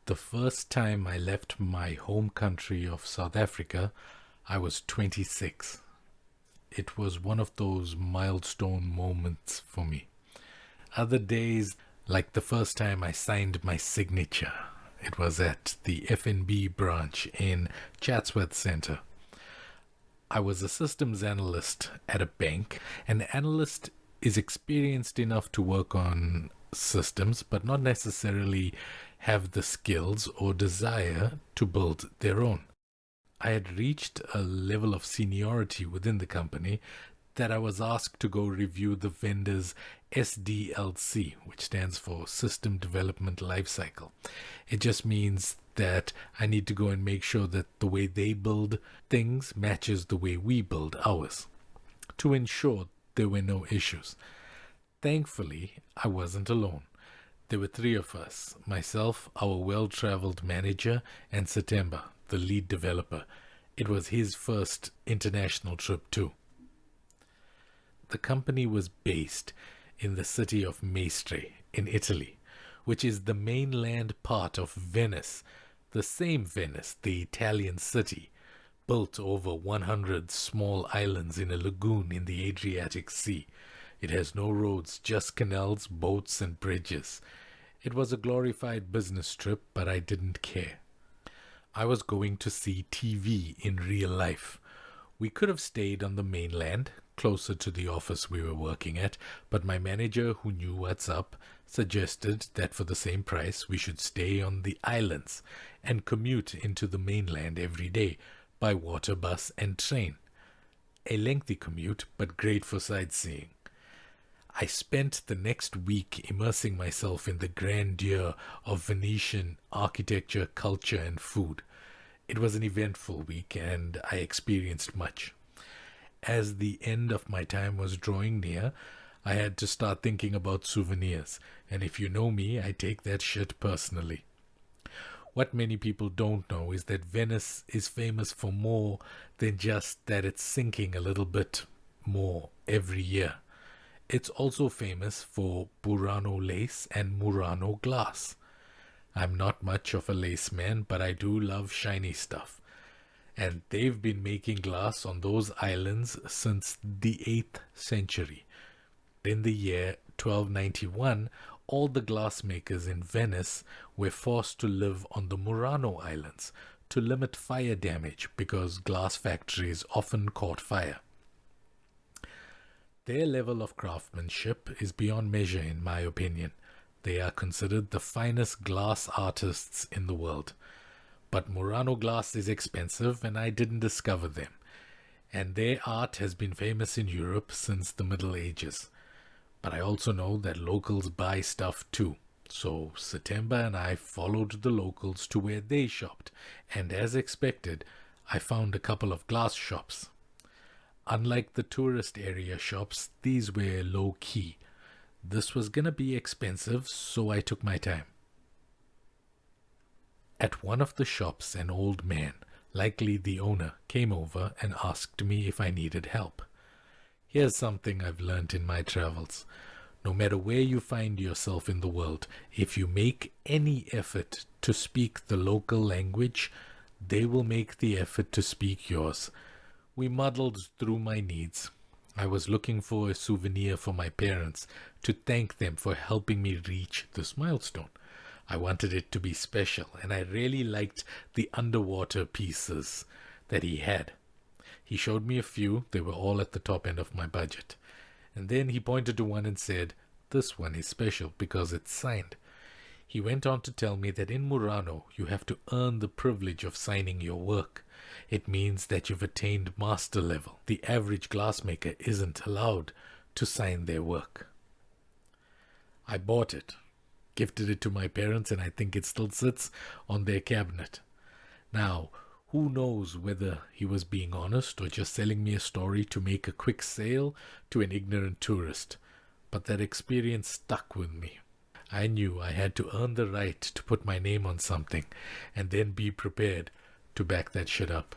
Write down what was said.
The first time I left my home country of South Africa, I was 26. It was one of those milestone moments for me. Other days, like the first time I signed my signature, it was at the FNB branch in Chatsworth Centre. I was a systems analyst at a bank. An analyst is experienced enough to work on systems, but not necessarily have the skills or desire to build their own. I had reached a level of seniority within the company that I was asked to go review the vendor's SDLC, which stands for System Development Lifecycle. It just means that I need to go and make sure that the way they build things matches the way we build ours, to ensure there were no issues. Thankfully, I wasn't alone. There were three of us, myself, our well-traveled manager, and Satemba, the lead developer. It was his first international trip too. The company was based in the city of Mestre in Italy, which is the mainland part of Venice, the same Venice, the Italian city, built over 100 small islands in a lagoon in the Adriatic Sea. It has no roads, just canals, boats, and bridges. It was a glorified business trip, but I didn't care. I was going to see TV in real life. We could have stayed on the mainland, closer to the office we were working at, but my manager, who knew what's up, suggested that for the same price we should stay on the islands and commute into the mainland every day by water, bus, and train. A lengthy commute, but great for sightseeing. I spent the next week immersing myself in the grandeur of Venetian architecture, culture, and food. It was an eventful week, and I experienced much. As the end of my time was drawing near, I had to start thinking about souvenirs, and if you know me, I take that shit personally. What many people don't know is that Venice is famous for more than just that it's sinking a little bit more every year. It's also famous for Murano lace and Murano glass. I'm not much of a lace man, but I do love shiny stuff. And they've been making glass on those islands since the 8th century. In the year 1291, all the glassmakers in Venice were forced to live on the Murano Islands to limit fire damage because glass factories often caught fire. Their level of craftsmanship is beyond measure, in my opinion. They are considered the finest glass artists in the world. But Murano glass is expensive, and I didn't discover them. And their art has been famous in Europe since the Middle Ages. But I also know that locals buy stuff too. So Satemba and I followed the locals to where they shopped, and as expected, I found a couple of glass shops. Unlike the tourist area shops, these were low-key. This was gonna be expensive, so I took my time. At one of the shops, an old man, likely the owner, came over and asked me if I needed help. Here's something I've learnt in my travels. No matter where you find yourself in the world, if you make any effort to speak the local language, they will make the effort to speak yours. We muddled through my needs. I was looking for a souvenir for my parents to thank them for helping me reach this milestone. I wanted it to be special, and I really liked the underwater pieces that he had. He showed me a few. They were all at the top end of my budget. And then he pointed to one and said, "This one is special because it's signed." He went on to tell me that in Murano, you have to earn the privilege of signing your work. It means that you've attained master level. The average glassmaker isn't allowed to sign their work. I bought it, gifted it to my parents, and I think it still sits on their cabinet. Now, who knows whether he was being honest or just selling me a story to make a quick sale to an ignorant tourist. But that experience stuck with me. I knew I had to earn the right to put my name on something and then be prepared to back that shit up.